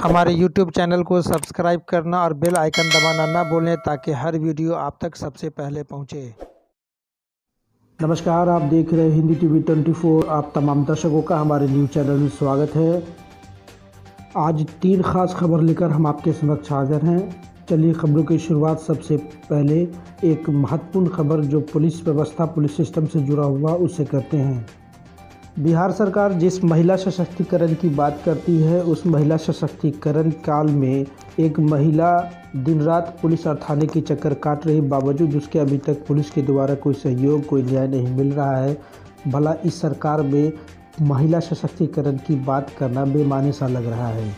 हमारे YouTube channel को subscribe करना और बेल आइकन दबाना ना भूलें ताकि हर वीडियो आप तक सबसे पहले पहुंचे। नमस्कार, आप देख रहे हैं हिंदी टीवी 24। आप तमाम दर्शकों का हमारे न्यूज़ चैनल में स्वागत है। आज 3 खास खबर लेकर हम आपके समक्ष हाजिर हैं। चलिए खबरों की शुरुआत सबसे पहले एक महत्वपूर्ण खबर जो पुलिस व्यवस्था पुलिस सिस्टम से जुड़ा हुआ उससे करते हैं। बिहार सरकार जिस महिला सशक्तिकरण की बात करती है उस महिला सशक्तिकरण काल में एक महिला दिन रात पुलिस और थाने की चक्कर काट रही, बावजूद उसके अभी तक पुलिस के द्वारा कोई सहयोग कोई न्याय नहीं मिल रहा है। भला इस सरकार में महिला सशक्तिकरण की बात करना बेमानी सा लग रहा है।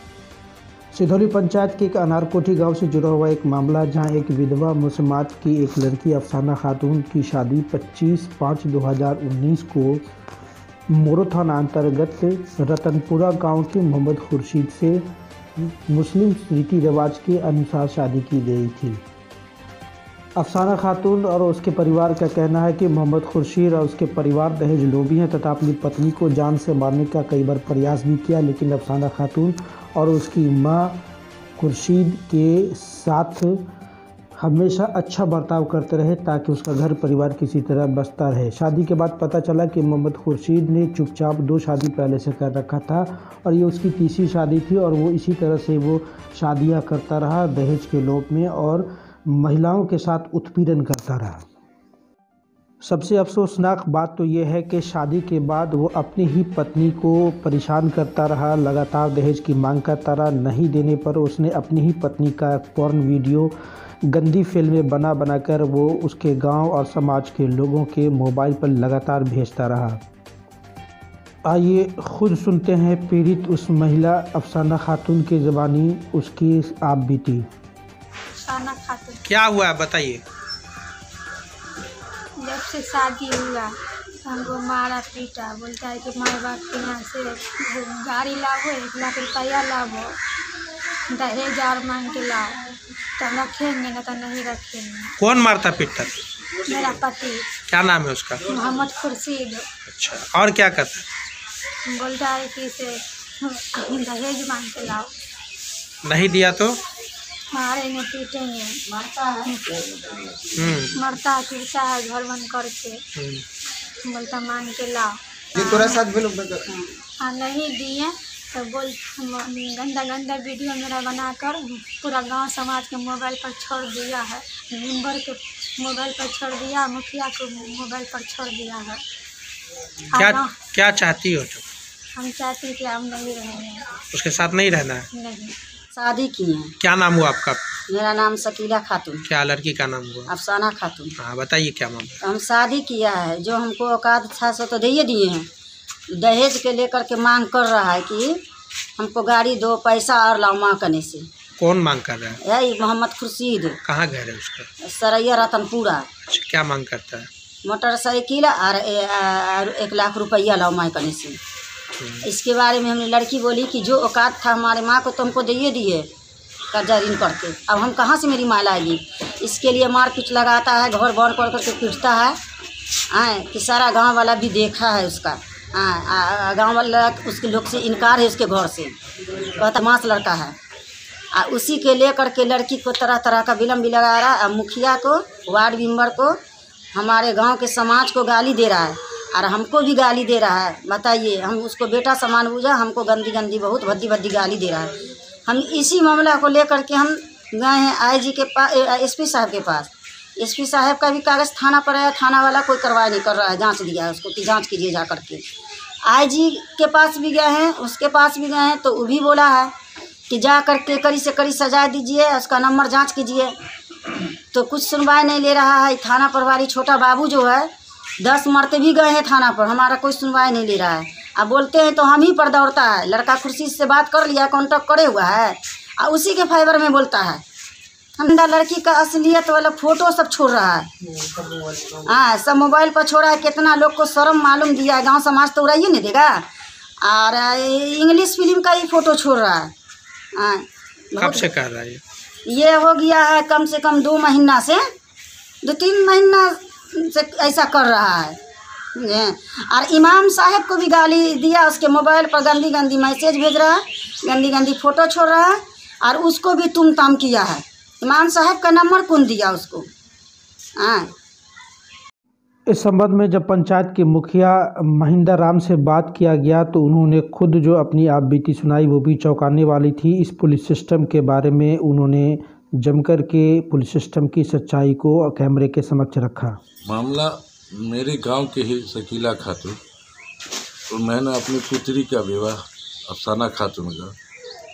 सिधौली पंचायत के एक अनारकोठी गांव से जुड़ा हुआ एक मामला, जहां एक विधवा मुसलमान की एक लड़की अफसाना खातून की शादी 25/5/2019 को मोरो थाना अंतर्गत रतनपुरा गांव के मोहम्मद खुर्शीद से मुस्लिम रीति रिवाज के अनुसार शादी की गई थी। अफसाना खातून और उसके परिवार का कहना है कि मोहम्मद खुर्शीद और उसके परिवार दहेज लोभी हैं तथा अपनी पत्नी को जान से मारने का कई बार प्रयास भी किया, लेकिन अफसाना खातून और उसकी मां खुर्शीद के साथ हमेशा अच्छा बर्ताव करते रहे ताकि उसका घर परिवार किसी तरह बसता रहे। शादी के बाद पता चला कि मोहम्मद खुर्शीद ने चुपचाप 2 शादी पहले से कर रखा था और ये उसकी तीसरी शादी थी और वो इसी तरह से वो शादियां करता रहा दहेज के लोभ में और महिलाओं के साथ उत्पीड़न करता रहा। सबसे अफसोसनाक बात तो ये है कि शादी के बाद वो अपनी ही पत्नी को परेशान करता रहा, लगातार दहेज की मांग करता रहा। नहीं देने पर उसने अपनी ही पत्नी का पॉर्न वीडियो गंदी फिल्में बनाकर वो उसके गांव और समाज के लोगों के मोबाइल पर लगातार भेजता रहा। आइए खुद सुनते हैं पीड़ित उस महिला अफसाना खातून की ज़बानी उसकी आप बीती। अफसाना खातून, क्या हुआ है बताइए। जब से शादी हुआ हमको मारा पीटा, बोलता है कि माँ बाप के यहाँ से गाड़ी लाओ, 1 लाख रुपया लाओ, दहेज और मांग के लाओ तो हम रखेंगे, ना तो नहीं रखेंगे। कौन मारता पीटता? मेरा पति। क्या नाम है उसका? मोहम्मद खुर्शीद। अच्छा, और क्या करता? बोलता है कि से दहेज मांग के लाओ, नहीं दिया तो मारेंगे पीटेंगे। मरता है फिरता है घर बंद करके, बोलता मांग के लाओ। नहीं दिए तो बोल गंदा वीडियो मेरा बनाकर पूरा गांव समाज के मोबाइल पर छोड़ दिया है, मेंबर के मोबाइल पर छोड़ दिया, मुखिया को मोबाइल पर छोड़ दिया है। क्या चाहती हो तुम? हम चाहते हैं कि हम नहीं रहेंगे, उसके साथ नहीं रहना है। नहीं। शादी की है। क्या नाम हुआ आपका? मेरा नाम शकीला खातून। क्या लड़की का नाम हुआ? अफसाना खातून। हाँ बताइए क्या मामला। हम शादी किया है, जो हमको औकात था सो तो दे दिए हैं, दहेज के लेकर के मांग कर रहा है कि हमको गाड़ी दो, पैसा और लाओ माँ करने से। कौन मांग कर रहा है? यही मोहम्मद खुर्शीद। कहाँ घर है उसका? सरैया रतनपुरा। अच्छा, क्या मांग करता है? मोटरसाइकिल और 1 लाख रुपया लाओ माँ करने से। इसके बारे में हमने लड़की बोली कि जो औकात था हमारे माँ को तो हमको दे दिए कर्जा ऋण करके, अब हम कहाँ से मेरी माँ लाएगी। इसके लिए मार पीट लगाता है, घर बंद कर करके पीटता है। कि सारा गांव वाला भी देखा है उसका। गांव वाला उसके लोग से इनकार है, उसके घर से कहता मास लड़का है। उसी के लेकर के लड़की को तरह तरह का विलम्ब भी लगा रहा है। मुखिया को, वार्ड मेंबर को, हमारे गांव के समाज को गाली दे रहा है और हमको भी गाली दे रहा है। बताइए, हम उसको बेटा समान बूझा, हमको गंदी बहुत भद्दी गाली दे रहा है। हम इसी मामला को लेकर के हम गए हैं IG के पास, SP साहब के पास। SP साहब का भी कागज़ थाना पर है, थाना वाला कोई कार्रवाई नहीं कर रहा है, जांच दिया है उसको कि जांच कीजिए जा करके। IG के पास भी गए हैं, उसके पास भी गए हैं तो वो भी बोला है कि जा करके कड़ी से कड़ी सजा दीजिए, उसका नंबर जांच कीजिए, तो कुछ सुनवाई नहीं ले रहा है। थाना प्रभारी छोटा बाबू जो है 10 मरते भी गए हैं थाना पर, हमारा कोई सुनवाई नहीं ले रहा है। अब बोलते हैं तो हम ही पर दौड़ता है। लड़का खुर्शीद से बात कर लिया, कॉन्टैक्ट करे हुआ है और उसी के फाइबर में बोलता है। हमदा लड़की का असलियत वाला फ़ोटो सब छोड़ रहा है। सब मोबाइल पर छोड़ा है। कितना लोग को शर्म मालूम दिया है, गांव समाज तो उड़ाइए नहीं देगा। और इंग्लिश फिल्म का ही फ़ोटो छोड़ रहा है। कब से कर रहा है ये? हो गया है कम से कम 2 महीना से, 2-3 महीना से ऐसा कर रहा है। और इमाम साहब को भी गाली दिया, उसके मोबाइल पर गंदी गंदी मैसेज भेज रहा है, गंदी गंदी फ़ोटो छोड़ रहा है, और उसको भी तुम ताम किया है। इमाम साहब का नंबर कौन दिया उसको? हाँ। इस संबंध में जब पंचायत के मुखिया महिंदर राम से बात किया गया तो उन्होंने खुद जो अपनी आप बीती सुनाई वो भी चौंकाने वाली थी। इस पुलिस सिस्टम के बारे में उन्होंने जमकर के पुलिस सिस्टम की सच्चाई को कैमरे के समक्ष रखा। मामला मेरे गांव के ही शकीला खातून और मैंने अपनी पुत्री का विवाह अफसाना खातून का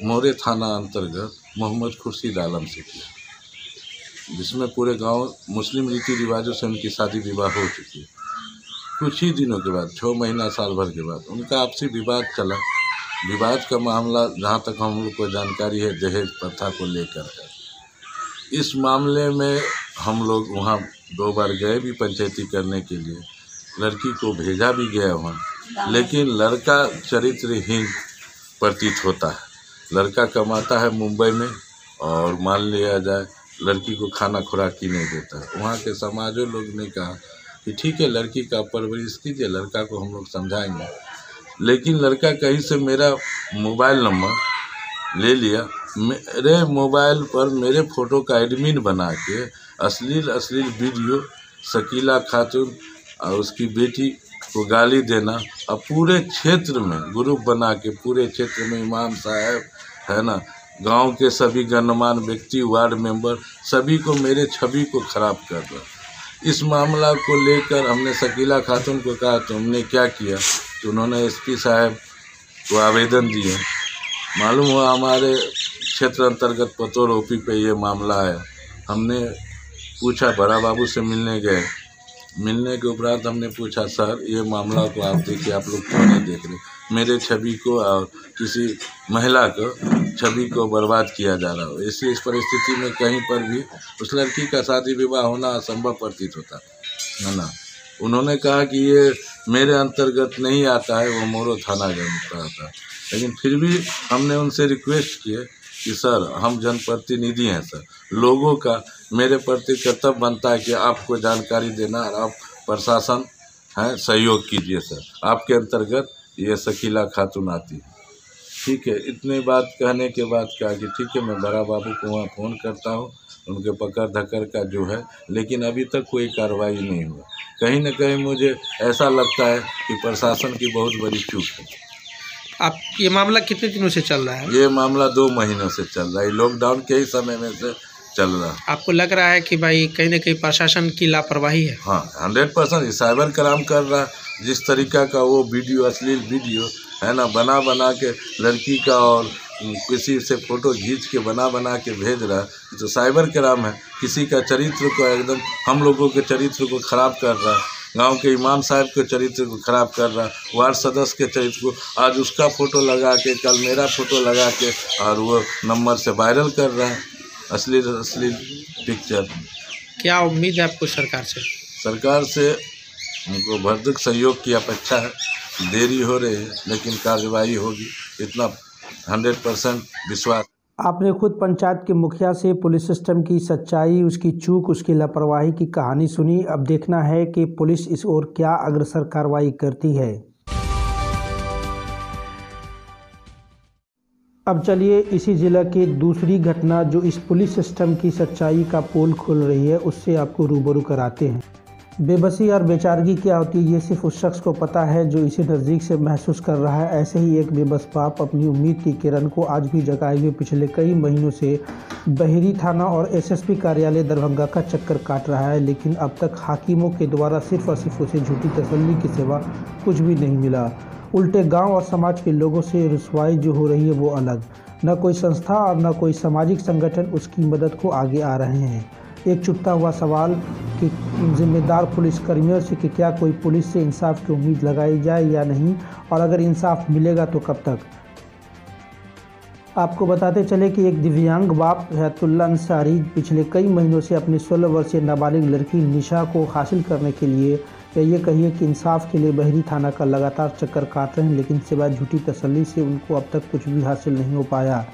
मोरे थाना अंतर्गत मोहम्मद खुर्शीद आलम से किया, जिसमें पूरे गांव मुस्लिम रीति रिवाजों से उनकी शादी विवाह हो चुकी है। कुछ ही दिनों के बाद 6 महीना साल भर के बाद उनका आपसी विवाद चला। विवाद का मामला जहां तक हम लोग को जानकारी है दहेज प्रथा को लेकर है। इस मामले में हम लोग वहां 2 बार गए भी पंचायती करने के लिए, लड़की को भेजा भी गया वहाँ, लेकिन लड़का चरित्रहीन प्रतीत होता है। लड़का कमाता है मुंबई में और मान लिया जाए लड़की को खाना खुराक ही नहीं देता है। वहाँ के समाजों लोग ने कहा कि ठीक है लड़की का परवरिश कीजिए, लड़का को हम लोग समझाएंगे, लेकिन लड़का कहीं से मेरा मोबाइल नंबर ले लिया, मेरे मोबाइल पर मेरे फ़ोटो का एडमिन बना के अश्लील वीडियो शकीला खातून और उसकी बेटी को गाली देना और पूरे क्षेत्र में ग्रुप बना के पूरे क्षेत्र में इमाम साहब है ना, गांव के सभी गणमान्य व्यक्ति, वार्ड मेंबर, सभी को मेरे छवि को ख़राब कर रहा। इस मामला को लेकर हमने शकीला खातून को कहा तुमने क्या किया, तो उन्होंने एसपी साहब को आवेदन दिए। मालूम हुआ हमारे क्षेत्र अंतर्गत पतोर ओपी पे ये मामला है। हमने पूछा, बड़ा बाबू से मिलने गए, मिलने के उपरांत हमने पूछा सर ये मामला को आप देखिए, आप लोग क्यों नहीं देख रहे, मेरे छवि को और किसी महिला को छवि को बर्बाद किया जा रहा हो। इस परिस्थिति में कहीं पर भी उस लड़की का शादी विवाह होना असंभव प्रतीत होता है ना। उन्होंने कहा कि ये मेरे अंतर्गत नहीं आता है, वो मोरो थाना का आता है, लेकिन फिर भी हमने उनसे रिक्वेस्ट किए कि सर हम जनप्रतिनिधि हैं सर, लोगों का मेरे प्रति कर्तव्य बनता है कि आपको जानकारी देना और आप प्रशासन है सहयोग कीजिए सर, आपके अंतर्गत ये शकीला खातून आती है। ठीक है, इतने बात कहने के बाद कहा कि ठीक है मैं बड़ा बाबू को वहाँ फ़ोन करता हूँ, उनके पकड़ धक्कर का जो है, लेकिन अभी तक कोई कार्रवाई नहीं हुआ। कहीं न कहीं मुझे ऐसा लगता है कि प्रशासन की बहुत बड़ी चूक है। आप ये मामला कितने दिनों से चल रहा है? ये मामला 2 महीनों से चल रहा है, लॉकडाउन के ही समय में से चल रहा है। आपको लग रहा है कि भाई कहीं ना कहीं प्रशासन की लापरवाही है? हाँ 100% साइबर क्राइम कर रहा है। जिस तरीका का वो वीडियो, अश्लील वीडियो है ना, बना के लड़की का और किसी से फ़ोटो खींच के बना के भेज रहा है, तो साइबर क्राइम है। किसी का चरित्र को एकदम, हम लोगों के चरित्र को ख़राब कर रहा है, गांव के इमाम साहब के चरित्र को ख़राब कर रहा है, वार्ड सदस्य के चरित्र को, आज उसका फ़ोटो लगा के कल मेरा फ़ोटो लगा के और वो नंबर से वायरल कर रहा है अश्लील पिक्चर। क्या उम्मीद है आपको सरकार से? सरकार से उनको भरपूर सहयोग की अपेक्षा है। देरी हो रही है लेकिन कार्रवाई होगी, इतना 100% विश्वास। आपने खुद पंचायत के मुखिया से पुलिस सिस्टम की सच्चाई, उसकी चूक, उसकी लापरवाही की कहानी सुनी। अब देखना है कि पुलिस इस ओर क्या अग्रसर कार्रवाई करती है। अब चलिए इसी ज़िला की दूसरी घटना जो इस पुलिस सिस्टम की सच्चाई का पोल खोल रही है उससे आपको रूबरू कराते हैं। बेबसी और बेचारगी क्या होती है ये सिर्फ उस शख्स को पता है जो इसे नज़दीक से महसूस कर रहा है। ऐसे ही एक बेबस बाप अपनी उम्मीद की किरण को आज भी जगाए हुए पिछले कई महीनों से बहेरी थाना और एसएसपी कार्यालय दरभंगा का चक्कर काट रहा है, लेकिन अब तक हाकिमों के द्वारा सिर्फ और सिर्फ उसे झूठी तसल्ली के सिवा कुछ भी नहीं मिला। उल्टे गांव और समाज के लोगों से रुसवाई जो हो रही है वो अलग। न कोई संस्था और न कोई सामाजिक संगठन उसकी मदद को आगे आ रहे हैं। एक छुपता हुआ सवाल कि जिम्मेदार पुलिसकर्मियों से कि क्या कोई पुलिस से इंसाफ की उम्मीद लगाई जाए या नहीं, और अगर इंसाफ मिलेगा तो कब तक। आपको बताते चले कि एक दिव्यांग बाप हयातुल्ला अंसारी पिछले कई महीनों से अपनी 16 वर्षीय नाबालिग लड़की निशा को हासिल करने के लिए, या ये कहिए कि इंसाफ के लिए बहेरी थाना का लगातार चक्कर काट रहे हैं, लेकिन सिवाय झूठी तसल्ली से उनको अब तक कुछ भी हासिल नहीं हो पाया।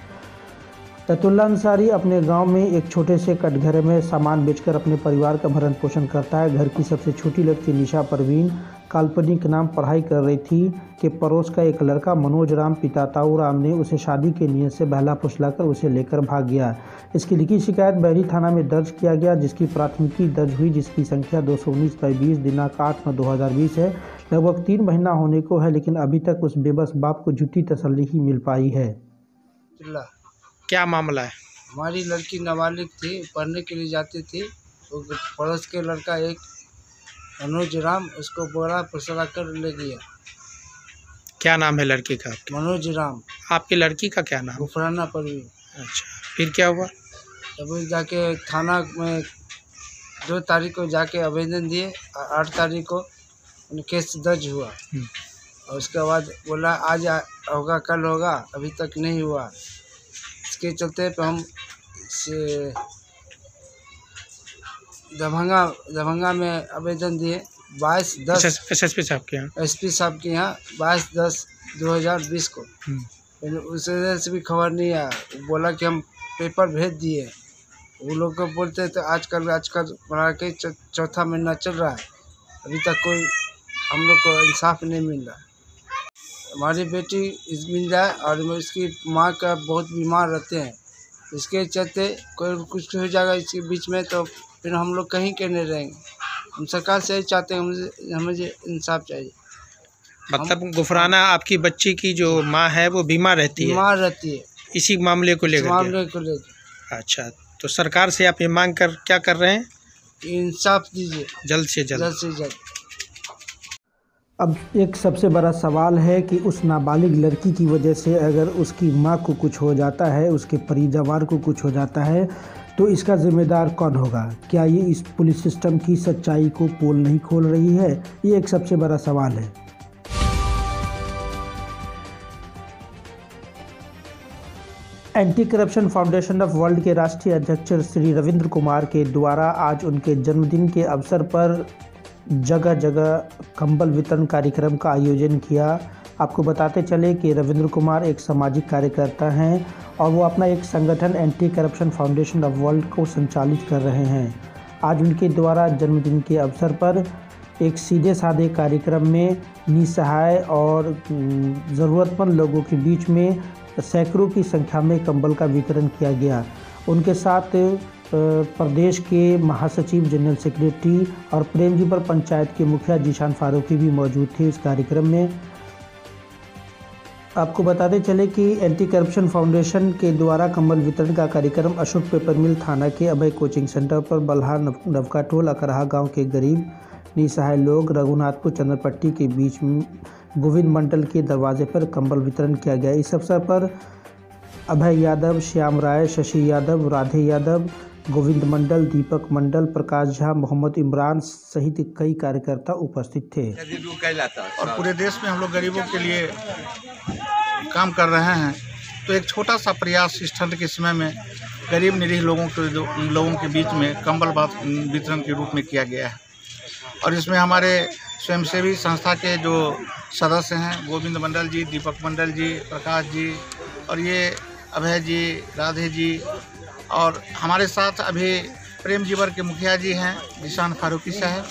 ततुल्ला अंसारी अपने गांव में एक छोटे से कटघरे में सामान बेचकर अपने परिवार का भरण पोषण करता है। घर की सबसे छोटी लड़की निशा परवीन काल्पनिक नाम पढ़ाई कर रही थी कि पड़ोस का एक लड़का मनोज राम पिता ताऊ राम ने उसे शादी के नियत से बहला फुसलाकर उसे लेकर भाग गया। इसकी लिखित शिकायत बहरी थाना में दर्ज किया गया, जिसकी प्राथमिकी दर्ज हुई, जिसकी संख्या 219/20 दिनांक 8/9/2020 है। लगभग 3 महीना होने को है, लेकिन अभी तक उस बेबस बाप को झूठी तसल्ली ही मिल पाई है। क्या मामला है? हमारी लड़की नाबालिग थी, पढ़ने के लिए जाती थी, तो पड़ोस के लड़का एक मनोज राम उसको बोरा फुसला कर ले गया। क्या नाम है लड़की का? मनोज राम। आपकी लड़की का क्या नाम? गुफराना परवीन। अच्छा, फिर क्या हुआ? तब जाके थाना में 2 तारीख को जाके आवेदन दिए, 8 तारीख को केस दर्ज हुआ। और उसके बाद बोला आज होगा, कल होगा, अभी तक नहीं हुआ। इसके चलते पे हम दरभंगा में आवेदन दिए 22/10 एसएसपी साहब के यहाँ, एसपी साहब के यहाँ 22/10/2020 को। उससे से भी खबर नहीं आया। बोला कि हम पेपर भेज दिए। वो लोग को बोलते तो आजकल बना के 4था महीना चल रहा है, अभी तक कोई हम लोग को इंसाफ नहीं मिल रहा। हमारी बेटी मिल जाए, और इसकी माँ का बहुत बीमार रहते हैं, इसके चलते कोई कुछ हो जाएगा इसके बीच में तो फिर हम लोग कहीं के नहीं रहेंगे। हम सरकार से चाहते हैं, हमें इंसाफ चाहिए। मतलब गुफराना आपकी बच्ची की जो माँ है वो बीमार रहती है इसी मामले को लेकर? अच्छा, तो सरकार से आप ये मांग कर क्या कर रहे हैं? इंसाफ दीजिए जल्द से जल्द। अब एक सबसे बड़ा सवाल है कि उस नाबालिग लड़की की वजह से अगर उसकी माँ को कुछ हो जाता है, उसके परिवार को कुछ हो जाता है, तो इसका जिम्मेदार कौन होगा? क्या ये इस पुलिस सिस्टम की सच्चाई को पोल नहीं खोल रही है? ये एक सबसे बड़ा सवाल है। Anti corruption foundation of world के राष्ट्रीय अध्यक्ष श्री रविंद्र कुमार के द्वारा आज उनके जन्मदिन के अवसर पर जगह जगह कंबल वितरण कार्यक्रम का आयोजन किया। आपको बताते चले कि रविंद्र कुमार एक सामाजिक कार्यकर्ता हैं और वो अपना एक संगठन anti corruption foundation of world को संचालित कर रहे हैं। आज उनके द्वारा जन्मदिन के अवसर पर एक सीधे साधे कार्यक्रम में निसहाय और ज़रूरतमंद लोगों के बीच में सैकड़ों की संख्या में कंबल का वितरण किया गया। उनके साथ प्रदेश के महासचिव, जनरल सेक्रेटरी और प्रेमजीपुर पंचायत के मुखिया जीशान फारूकी भी मौजूद थे इस कार्यक्रम में। आपको बताते चले कि एंटी करप्शन फाउंडेशन के द्वारा कंबल वितरण का कार्यक्रम अशोक पेपर मिल थाना के अभय कोचिंग सेंटर पर बल्हार नवका टोल अकराहा गांव के गरीब निसहाय लोग रघुनाथपुर चंद्रपट्टी के बीच में गोविंद मंडल के दरवाजे पर कंबल वितरण किया गया। इस अवसर पर अभय यादव, श्याम राय, शशि यादव, राधे यादव, गोविंद मंडल, दीपक मंडल, प्रकाश झा, मोहम्मद इमरान सहित कई कार्यकर्ता उपस्थित थे। और पूरे देश में हम लोग गरीबों के लिए काम कर रहे हैं, तो एक छोटा सा प्रयास इस ठंड के समय में गरीब निरीह लोगों के बीच में कंबल वितरण के रूप में किया गया है। और इसमें हमारे स्वयंसेवी संस्था के जो सदस्य हैं, गोविंद मंडल जी, दीपक मंडल जी, प्रकाश जी, और ये अभय जी, राधे जी, और हमारे साथ अभी प्रेमजीवर के मुखिया जी हैं जीशान फारूकी साहब,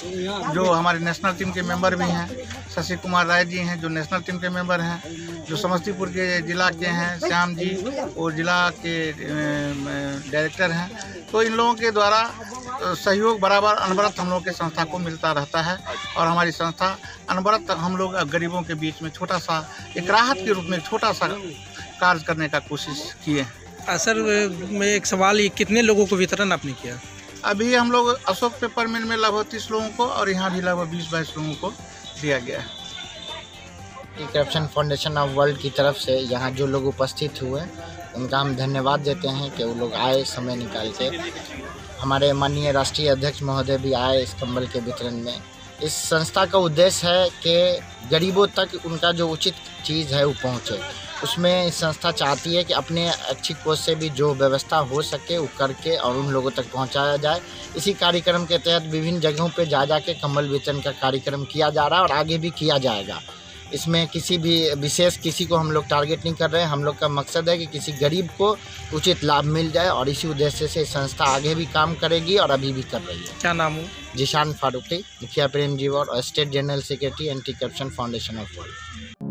जो हमारे नेशनल टीम के मेंबर भी हैं, शशि कुमार राय जी हैं जो नेशनल टीम के मेंबर हैं, जो समस्तीपुर के जिला के हैं श्याम जी, और जिला के डायरेक्टर हैं। तो इन लोगों के द्वारा सहयोग बराबर अनवरत हम लोग के संस्था को मिलता रहता है, और हमारी संस्था अनवरत हम लोग गरीबों के बीच में छोटा सा एक राहत के रूप में छोटा सा कार्य करने का कोशिश किए। सर, मैं एक सवाल, ये कितने लोगों को वितरण आपने किया? अभी हम लोग अशोक पेपर मिल में लगभग 30 लोगों को, और यहाँ भी लगभग 20-22 लोगों को दिया गया है। Anti corruption foundation of world की तरफ से यहाँ जो लोग उपस्थित हुए उनका हम धन्यवाद देते हैं कि वो लोग आए समय निकाल के। हमारे माननीय राष्ट्रीय अध्यक्ष महोदय भी आए इस कंबल के वितरण में। इस संस्था का उद्देश्य है कि गरीबों तक उनका जो उचित चीज़ है वो पहुँचे। उसमें इस संस्था चाहती है कि अपने अच्छी कोष से भी जो व्यवस्था हो सके वो करके और उन लोगों तक पहुंचाया जाए। इसी कार्यक्रम के तहत विभिन्न जगहों पे जा के कंबल वितरण का कार्यक्रम किया जा रहा है और आगे भी किया जाएगा। इसमें किसी भी विशेष किसी को हम लोग टारगेट नहीं कर रहे हैं। हम लोग का मकसद है कि किसी गरीब को उचित लाभ मिल जाए और इसी उद्देश्य से संस्था आगे भी काम करेगी और अभी भी कर रही है। क्या नाम हो? जिशान फारूकी, मुखिया प्रेम जीवर और state general secretary anti corruption foundation of world.